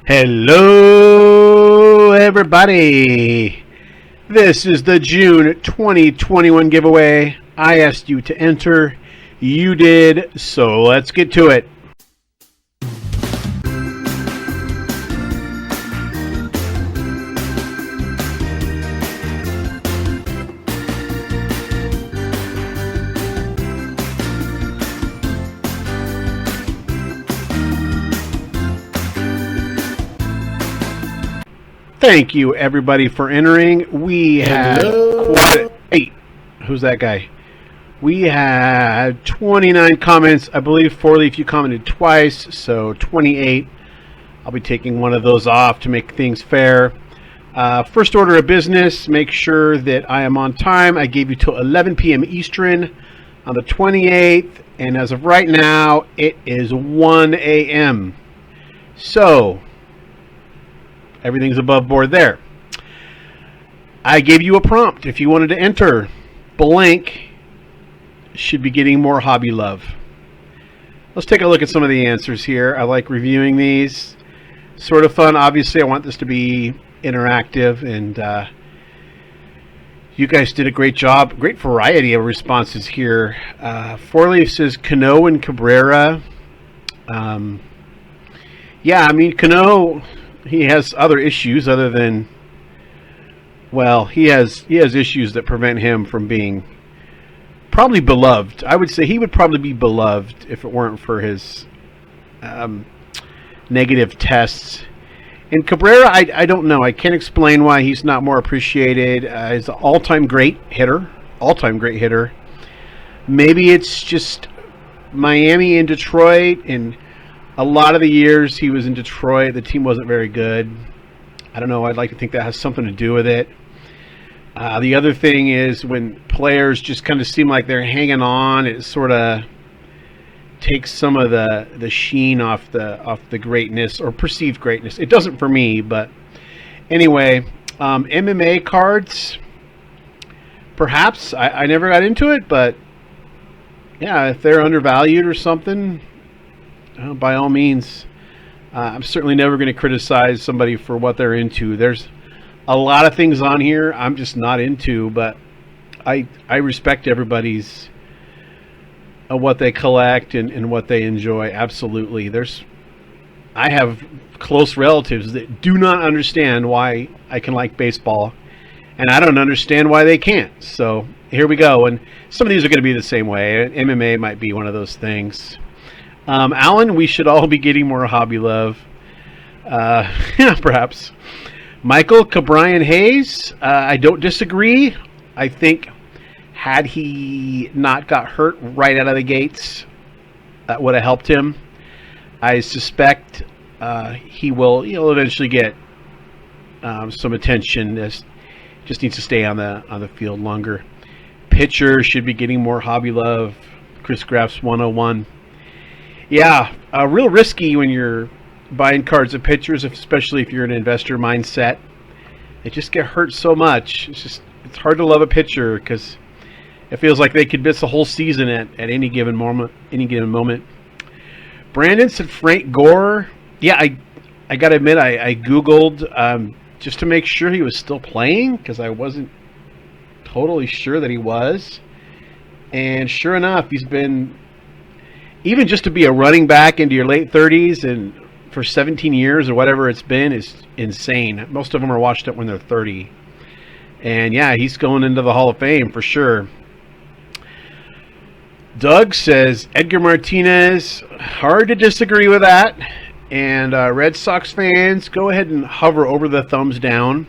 Hello, everybody. This is the June 2021 giveaway. I asked you to enter. You did, so let's get to it. Thank you, everybody, for entering. We had Hey, who's that guy? We had 29 comments. I believe Four-Leaf, you commented twice, so 28. I'll be taking one of those off to make things fair. First order of business, make sure that I am on time. I gave you till 11 p.m. Eastern on the 28th, and as of right now, it is 1 a.m. So everything's above board there. I gave you a prompt. If you wanted to enter, blank should be getting more hobby love. Let's take a look at some of the answers here. I like reviewing these. Sort of fun. Obviously, I want this to be interactive, and you guys did a great job. Great variety of responses here. Four-Leaf says Cano and Cabrera. Yeah, I mean, Cano, he has other issues other than, well, he has issues that prevent him from being probably beloved. I would say he would probably be beloved if it weren't for his negative tests. And Cabrera, I don't know. I can't explain why he's not more appreciated. He's an all-time great hitter. Maybe it's just Miami and Detroit, and a lot of the years he was in Detroit, the team wasn't very good. I don't know. I'd like to think that has something to do with it. The other thing is when players just kind of seem like they're hanging on, it sort of takes some of the sheen off the greatness or perceived greatness. It doesn't for me, but anyway, MMA cards. Perhaps I never got into it, but yeah, if they're undervalued or something, by all means. I'm certainly never going to criticize somebody for what they're into. There's a lot of things on here I'm just not into, but I respect everybody's what they collect and what they enjoy. Absolutely. I have close relatives that do not understand why I can like baseball, and I don't understand why they can't. So here we go. And some of these are going to be the same way. MMA might be one of those things. Alan, we should all be getting more hobby love. Yeah, perhaps. Michael Cabrian Hayes, I don't disagree. I think had he not got hurt right out of the gates, that would have helped him. I suspect he'll eventually get some attention. Just needs to stay on the field longer. Pitcher should be getting more hobby love. Chris Graff's 101. Yeah, real risky when you're buying cards of pitchers, especially if you're in an investor mindset. They just get hurt so much. It's hard to love a pitcher because it feels like they could miss a whole season at any given moment. Brandon said Frank Gore. Yeah, I gotta admit I Googled just to make sure he was still playing because I wasn't totally sure that he was. And sure enough, he's been, even just to be a running back into your late 30s and for 17 years or whatever it's been is insane. Most of them are washed up when they're 30. And yeah, he's going into the Hall of Fame for sure. Doug says Edgar Martinez. Hard to disagree with that. And Red Sox fans, go ahead and hover over the thumbs down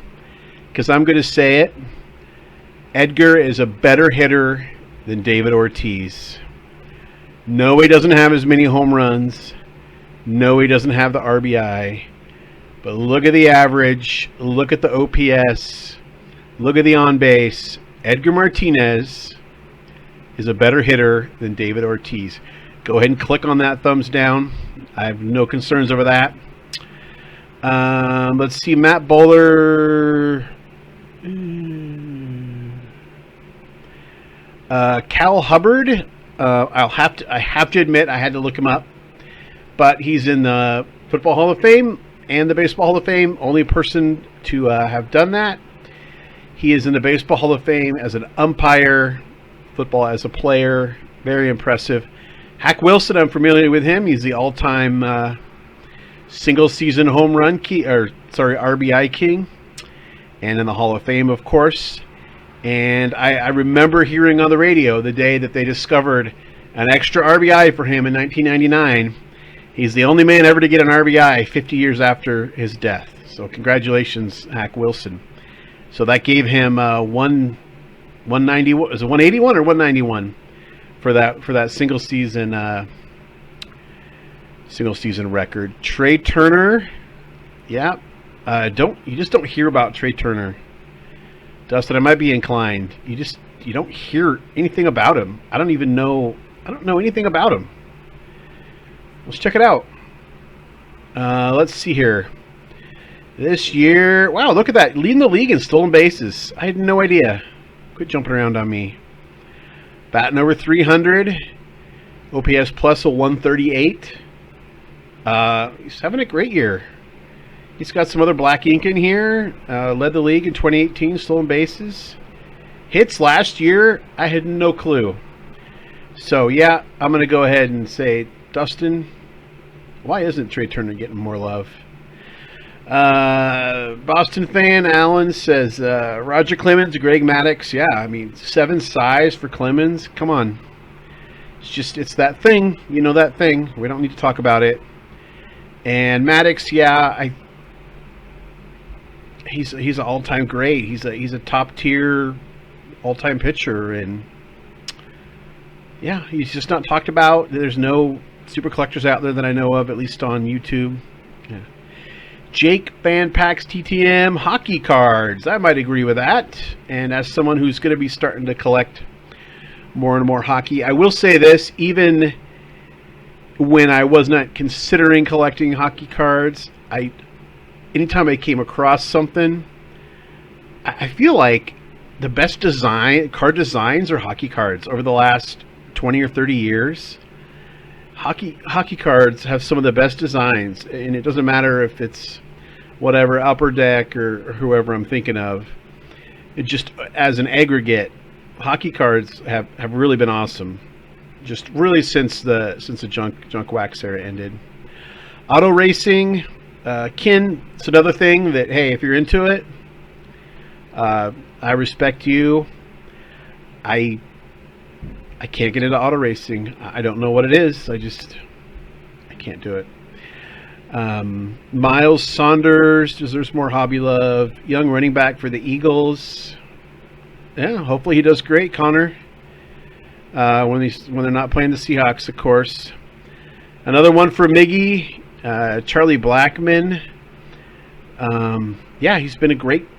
because I'm going to say it. Edgar is a better hitter than David Ortiz. No, he doesn't have as many home runs. No, he doesn't have the RBI. But look at the average. Look at the OPS. Look at the on-base. Edgar Martinez is a better hitter than David Ortiz. Go ahead and click on that thumbs down. I have no concerns over that. Let's see, Matt Bowler. Cal Hubbard. I have to admit I had to look him up, but he's in the Football Hall of Fame. and the Baseball Hall of Fame. Only person to have done that. He is in the Baseball Hall of Fame as an umpire, football as a player. Very impressive. Hack Wilson, I'm familiar with him. He's the all-time single-season home run RBI king, and in the Hall of Fame, of course. And I remember hearing on the radio the day that they discovered an extra RBI for him in 1999. He's the only man ever to get an RBI 50 years after his death. So congratulations, Hack Wilson. So that gave him 191. Was it 181 or 191 for that single season record? Trey Turner, yeah. You just don't hear about Trey Turner, Dustin. I might be inclined. You don't hear anything about him. I don't know anything about him. Let's check it out. Let's see here. This year, wow, look at that. Leading the league in stolen bases. I had no idea. Quit jumping around on me. Batting over 300. OPS plus a 138. He's having a great year. He's got some other black ink in here. Led the league in 2018, stolen bases. Hits last year, I had no clue. So, yeah, I'm going to go ahead and say, Dustin, why isn't Trey Turner getting more love? Boston fan Alan says, Roger Clemens, Greg Maddux. Yeah, I mean, 7 size for Clemens. Come on. It's that thing. You know that thing. We don't need to talk about it. And Maddux, yeah, he's an all-time great. He's a top-tier all-time pitcher, and yeah, he's just not talked about. There's no super collectors out there that I know of, at least on YouTube. Yeah. Jake Fan Packs TTM hockey cards. I might agree with that. And as someone who's going to be starting to collect more and more hockey, I will say this, even when I was not considering collecting hockey cards, anytime I came across something, I feel like the best card designs are hockey cards over the last 20 or 30 years. Hockey cards have some of the best designs, and it doesn't matter if it's whatever, Upper Deck or whoever I'm thinking of. It just, as an aggregate, hockey cards have really been awesome. Just really since the junk wax era ended. Auto racing, Ken, it's another thing that, hey, if you're into it, I respect you. I can't get into auto racing. I don't know what it is. I can't do it. Miles Saunders deserves more hobby love. Young running back for the Eagles. Yeah, hopefully he does great, Connor. When they're not playing the Seahawks, of course. Another one for Miggy, Charlie Blackmon. Yeah, he's been a great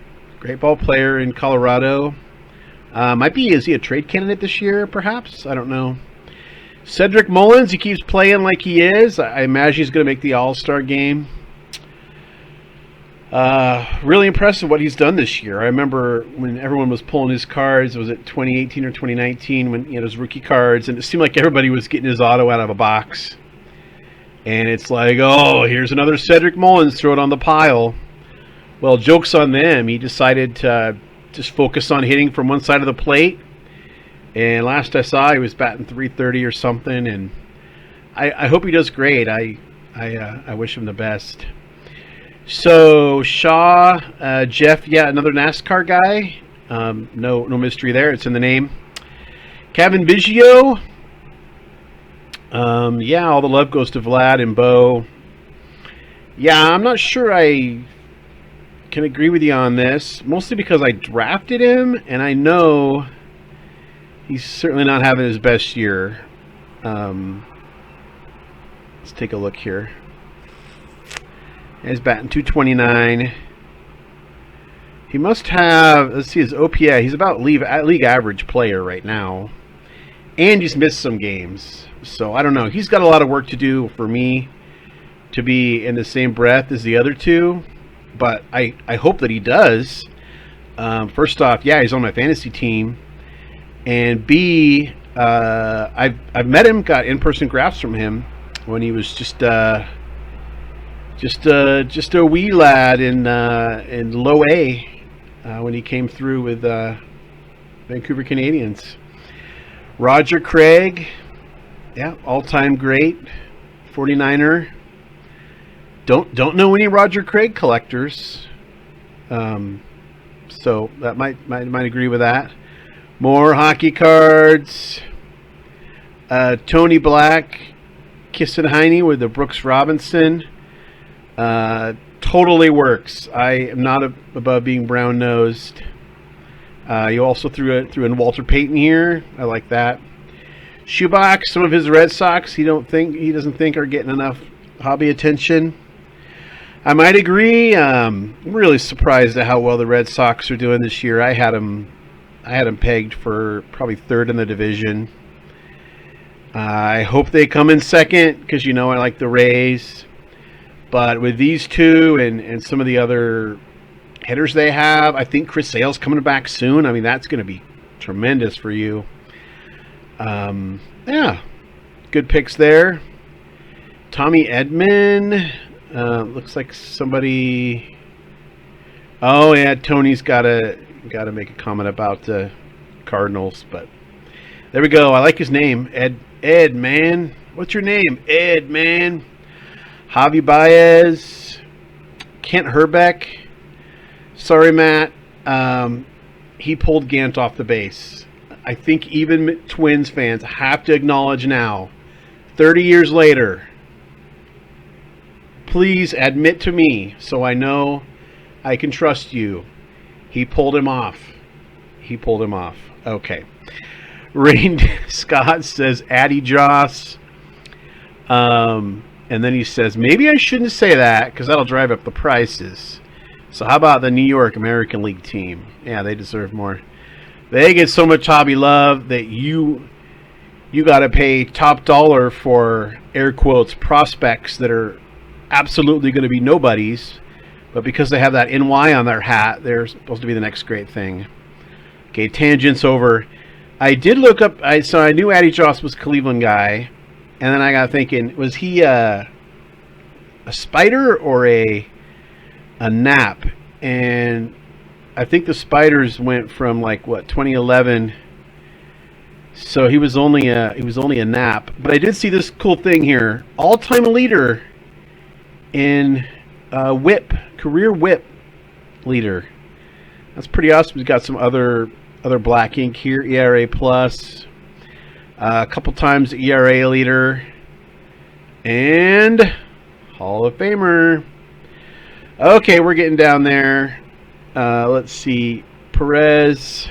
ball player in Colorado. Is he a trade candidate this year, perhaps? I don't know. Cedric Mullins, he keeps playing like he is. I imagine he's going to make the All-Star game. Really impressive what he's done this year. I remember when everyone was pulling his cards, was it 2018 or 2019, when he had his rookie cards, and it seemed like everybody was getting his auto out of a box. And it's like, oh, here's another Cedric Mullins, throw it on the pile. Well, joke's on them. He decided to just focus on hitting from one side of the plate. And last I saw, he was batting .330 or something. And I hope he does great. I wish him the best. So Shaw, Jeff, yeah, another NASCAR guy. No mystery there. It's in the name. Kevin Biggio. Yeah, all the love goes to Vlad and Bo. Yeah, I'm not sure I can agree with you on this, mostly because I drafted him, and I know he's certainly not having his best year. Let's take a look here. He's batting .229. He must have, let's see, his OPS. He's about league average player right now, and he's missed some games. So I don't know. He's got a lot of work to do for me to be in the same breath as the other two. But I hope that he does. First off, yeah, he's on my fantasy team. And B, I've met him, got in-person graphs from him when he was just just a wee lad in low A when he came through with Vancouver Canadians. Roger Craig, yeah, all-time great 49er. Don't know any Roger Craig collectors, so that might agree with that. More hockey cards. Tony Black, Kissenheine with the Brooks Robinson. Totally works. I am not above being brown-nosed. You also threw in Walter Payton here. I like that. Shoebox, some of his Red Sox he doesn't think are getting enough hobby attention. I might agree. I'm really surprised at how well the Red Sox are doing this year. I had them pegged for probably third in the division. I hope they come in second because I like the Rays. But with these two and some of the other hitters they have, I think Chris Sale's coming back soon. I mean, that's going to be tremendous for you. Yeah, good picks there. Tommy Edman, looks like somebody. Oh yeah, Tony's got to make a comment about the Cardinals, but there we go. I like his name, Ed man. What's your name, Ed man? Javi Baez, Kent Herbeck. Sorry, Matt. He pulled Gant off the base. I think even Twins fans have to acknowledge now, 30 years later, please admit to me so I know I can trust you. He pulled him off. Okay. Rain Scott says Addy Joss. And then he says, maybe I shouldn't say that because that'll drive up the prices. So how about the New York American League team? Yeah, they deserve more. They get so much hobby love that you got to pay top dollar for, air quotes, prospects that are absolutely going to be nobodies. But because they have that NY on their hat, they're supposed to be the next great thing. Okay, tangents over. I did look up, so I knew Addy Joss was a Cleveland guy. And then I got thinking, was he a Spider or a Nap? And I think the Spiders went from 2011. So he was only a Nap. But I did see this cool thing here. All-time leader in whip, career whip leader. That's pretty awesome. He's got some other black ink here. ERA plus. A couple times ERA leader. And Hall of Famer. Okay, we're getting down there. Let's see. Perez.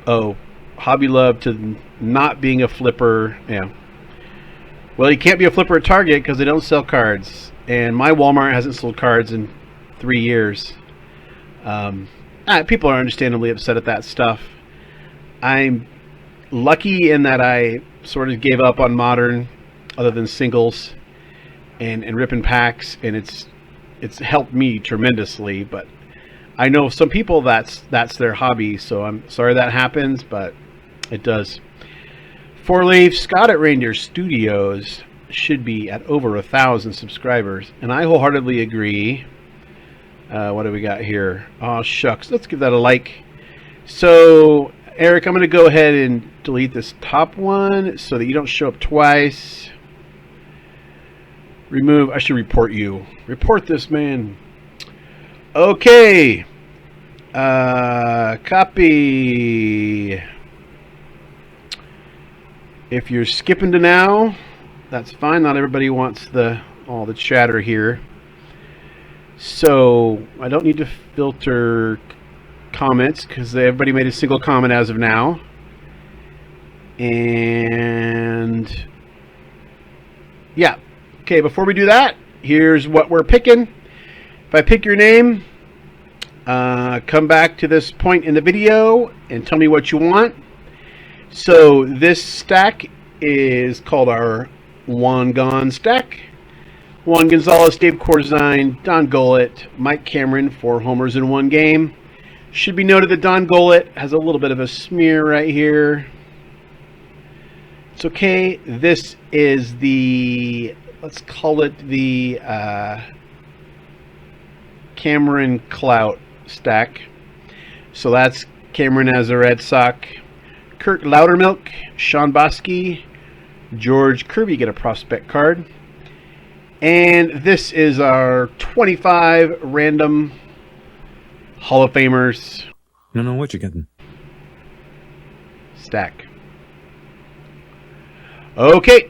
Oh, hobby love to not being a flipper. Yeah. Well, you can't be a flipper at Target because they don't sell cards. And my Walmart hasn't sold cards in 3 years. People are understandably upset at that stuff. I'm lucky in that I sort of gave up on modern other than singles and ripping packs, and it's helped me tremendously. But I know some people that's their hobby, so I'm sorry that happens, but it does. Four Leaf Scott at Reindeer Studios should be at over 1,000 subscribers, and I wholeheartedly agree. What do we got here? Oh shucks, let's give that a like. So Eric, I'm going to go ahead and delete this top one so that you don't show up twice. Remove. I should report you. Report this man. Okay. Copy. If you're skipping to now, that's fine. Not everybody wants all the chatter here. So I don't need to filter comments because everybody made a single comment as of now. And yeah. Okay, before we do that, here's what we're picking. If I pick your name, come back to this point in the video and tell me what you want. So this stack is called our Juan Gon stack. Juan Gonzalez, Dave Corzine, Don Gollett, Mike Cameron, 4 homers in 1 game. Should be noted that Don Gollett has a little bit of a smear right here. It's okay. This is the let's call it the Cameron Clout stack. So that's Cameron Azaredsock, Kurt Loudermilk, Sean Bosky, George Kirby get a prospect card. And this is our 25 random Hall of Famers. No, what you getting? Stack. Okay,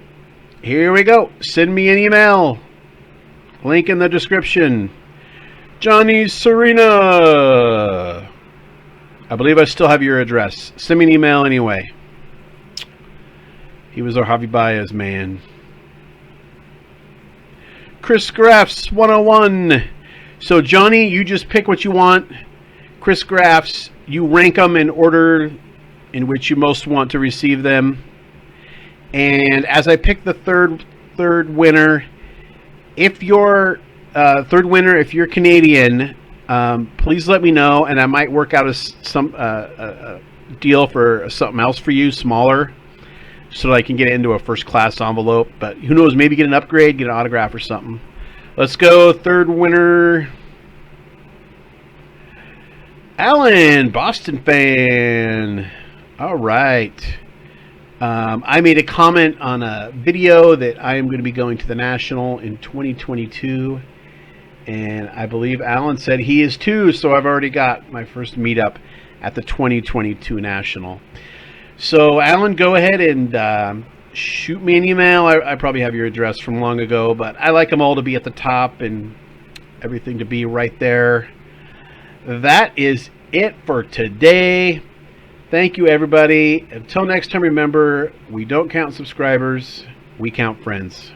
here we go. Send me an email. Link in the description. Johnny Serena. I believe I still have your address. Send me an email anyway. He was our Javi Baez man. Chris Graffs 101. So Johnny, you just pick what you want. Chris Graffs, you rank them in order in which you most want to receive them. And as I pick the third winner, if you're if you're Canadian, please let me know, and I might work out a deal for something else for you, smaller, so that I can get it into a first class envelope. But who knows, maybe get an upgrade, get an autograph or something. Let's go, third winner. Alan, Boston fan. All right. I made a comment on a video that I am going to be going to the National in 2022. And I believe Alan said he is too. So I've already got my first meetup at the 2022 National. So Alan, go ahead and shoot me an email. I probably have your address from long ago, but I like them all to be at the top and everything to be right there. That is it for today. Thank you, everybody. Until next time, remember, we don't count subscribers, we count friends.